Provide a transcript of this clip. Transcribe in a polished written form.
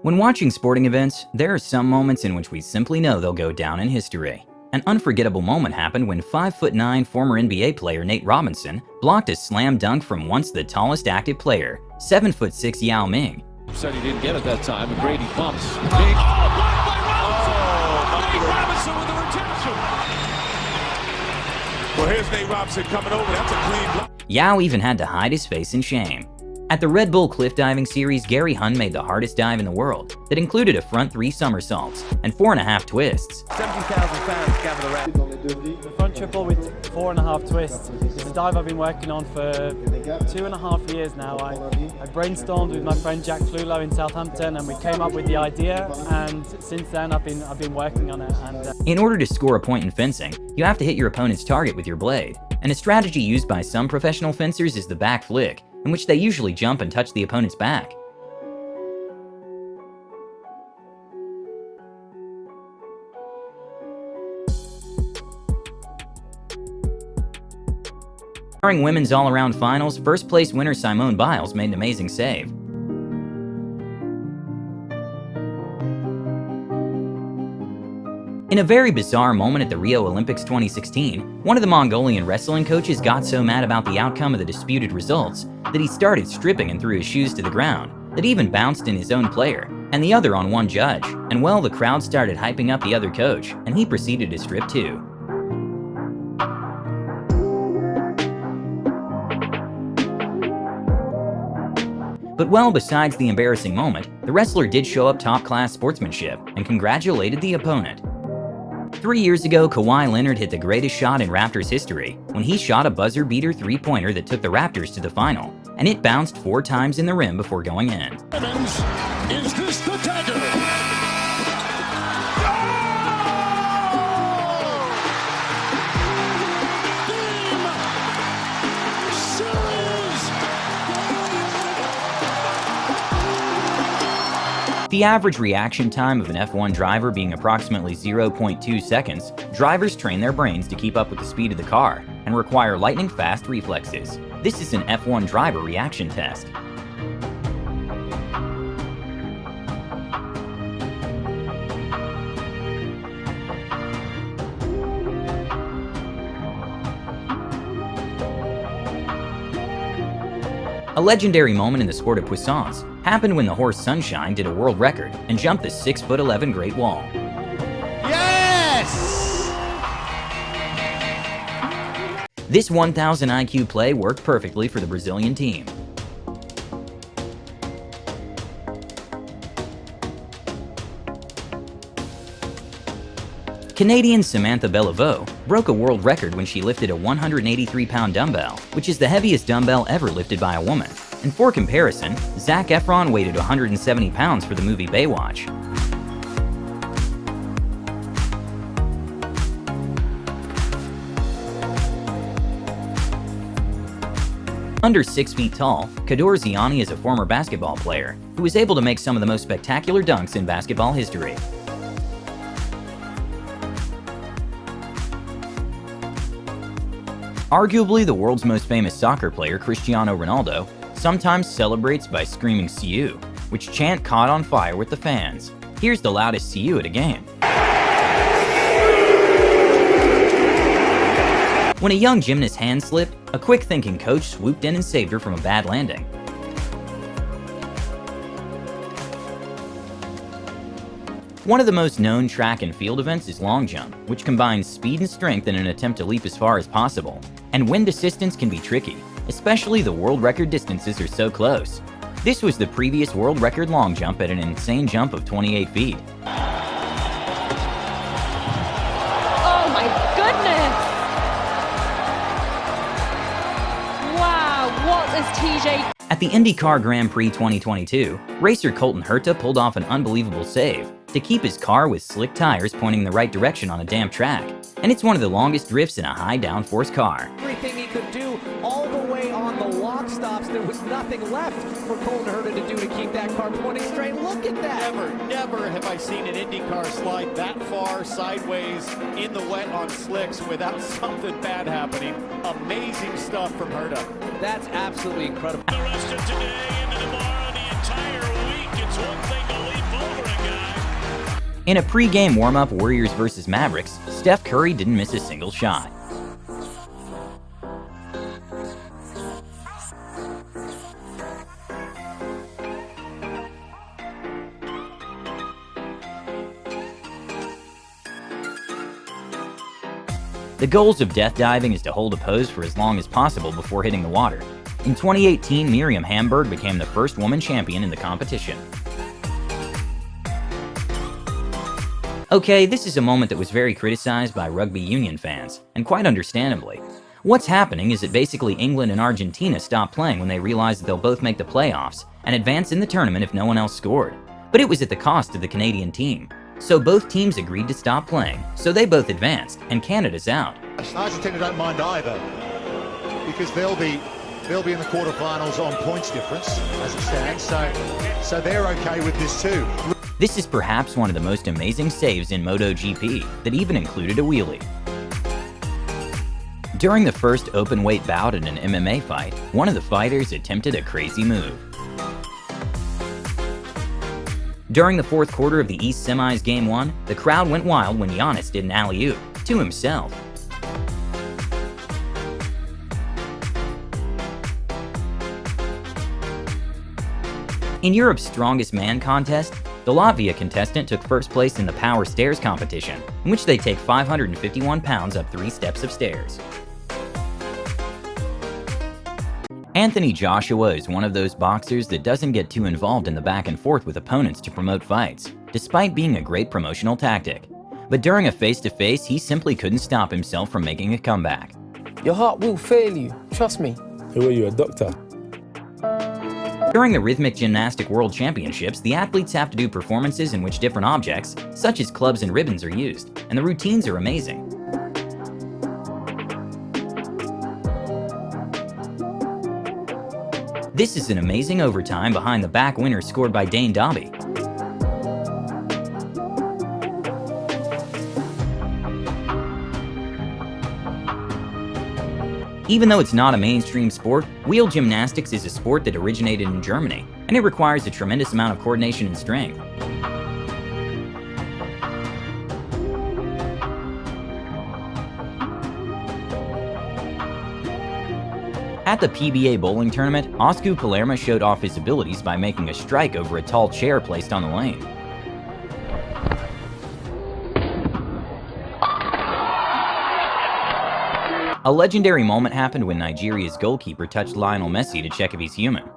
When watching sporting events, there are some moments in which we simply know they'll go down in history. An unforgettable moment happened when 5'9" former NBA player Nate Robinson blocked a slam dunk from once the tallest active player, 7'6" Yao Ming. Said he didn't get it that time, and Brady bumps. Big. Blocked by Robinson! Nate Robinson with the retention! Well, here's Nate Robinson coming over. That's a clean block. Yao even had to hide his face in shame. At the Red Bull cliff diving series, Gary Hunn made the hardest dive in the world that included a front 3 somersaults and 4.5 twists. 70,000 fans gather around. The front triple with 4.5 twists is a dive I've been working on for 2.5 years now. I brainstormed with my friend Jack Flulo in Southampton, and we came up with the idea, and since then I've been working on it. In order to score a point in fencing, you have to hit your opponent's target with your blade, and a strategy used by some professional fencers is the back flick, in which they usually jump and touch the opponent's back. During women's all-around finals, first-place winner Simone Biles made an amazing save. In a very bizarre moment at the Rio Olympics 2016, one of the Mongolian wrestling coaches got so mad about the outcome of the disputed results that he started stripping and threw his shoes to the ground, that even bounced in his own player, and the other on one judge. And well, the crowd started hyping up the other coach, and he proceeded to strip too. But well, besides the embarrassing moment, the wrestler did show up top-class sportsmanship and congratulated the opponent. 3 years ago, Kawhi Leonard hit the greatest shot in Raptors history when he shot a buzzer-beater three-pointer that took the Raptors to the final, and it bounced 4 times in the rim before going in. Evans, is this the dagger? The average reaction time of an F1 driver being approximately 0.2 seconds, drivers train their brains to keep up with the speed of the car and require lightning-fast reflexes. This is an F1 driver reaction test. A legendary moment in the sport of puissance happened when the horse Sunshine did a world record and jumped the 6'11" Great Wall. Yes! This 1000 IQ play worked perfectly for the Brazilian team. Canadian Samantha Bellevaux broke a world record when she lifted a 183-pound dumbbell, which is the heaviest dumbbell ever lifted by a woman. And for comparison, Zac Efron weighted 170 pounds for the movie Baywatch. Under 6 feet tall, Kador Ziani is a former basketball player who was able to make some of the most spectacular dunks in basketball history. Arguably the world's most famous soccer player, Cristiano Ronaldo, sometimes celebrates by screaming "See-you," which chant caught on fire with the fans. Here's the loudest "See-you" at a game. When a young gymnast's hand slipped, a quick-thinking coach swooped in and saved her from a bad landing. One of the most known track and field events is long jump, which combines speed and strength in an attempt to leap as far as possible. And wind assistance can be tricky, especially the world record distances are so close. This was the previous world record long jump at an insane jump of 28 feet. Oh my goodness! Wow, what is TJ? At the IndyCar Grand Prix 2022, racer Colton Herta pulled off an unbelievable save to keep his car with slick tires pointing the right direction on a damp track. And it's one of the longest drifts in a high downforce car. Everything he could do all the way on the lock stops, there was nothing left for Colton Herta to do to keep that car pointing straight. Look at that! Never have I seen an IndyCar slide that far sideways in the wet on slicks without something bad happening. Amazing stuff from Herta. That's absolutely incredible. The rest of today and tomorrow, the entire week, it's one thing to leap In a pre-game warm-up Warriors vs Mavericks, Steph Curry didn't miss a single shot. The goals of death diving is to hold a pose for as long as possible before hitting the water. In 2018, Miriam Hamburg became the first woman champion in the competition. Okay, this is a moment that was very criticized by rugby union fans, and quite understandably. What's happening is that basically England and Argentina stopped playing when they realized that they'll both make the playoffs and advance in the tournament if no one else scored. But it was at the cost of the Canadian team. So both teams agreed to stop playing, so they both advanced, and Canada's out. Argentina don't mind either, because they'll be in the quarterfinals on points difference as it stands, so they're okay with this too. This is perhaps one of the most amazing saves in MotoGP that even included a wheelie. During the first open weight bout in an MMA fight, one of the fighters attempted a crazy move. During the fourth quarter of the East Semis Game 1, the crowd went wild when Giannis did an alley-oop to himself. In Europe's Strongest Man contest, the Latvia contestant took first place in the Power Stairs competition, in which they take 551 pounds up 3 steps of stairs. Anthony Joshua is one of those boxers that doesn't get too involved in the back and forth with opponents to promote fights, despite being a great promotional tactic. But during a face-to-face, he simply couldn't stop himself from making a comeback. Your heart will fail you, trust me. Who are you, a doctor? During the Rhythmic Gymnastic World Championships, the athletes have to do performances in which different objects, such as clubs and ribbons, are used, and the routines are amazing. This is an amazing overtime behind the back winner scored by Dane Dobby. Even though it's not a mainstream sport, wheel gymnastics is a sport that originated in Germany, and it requires a tremendous amount of coordination and strength. At the PBA bowling tournament, Osku Palermo showed off his abilities by making a strike over a tall chair placed on the lane. A legendary moment happened when Nigeria's goalkeeper touched Lionel Messi to check if he's human.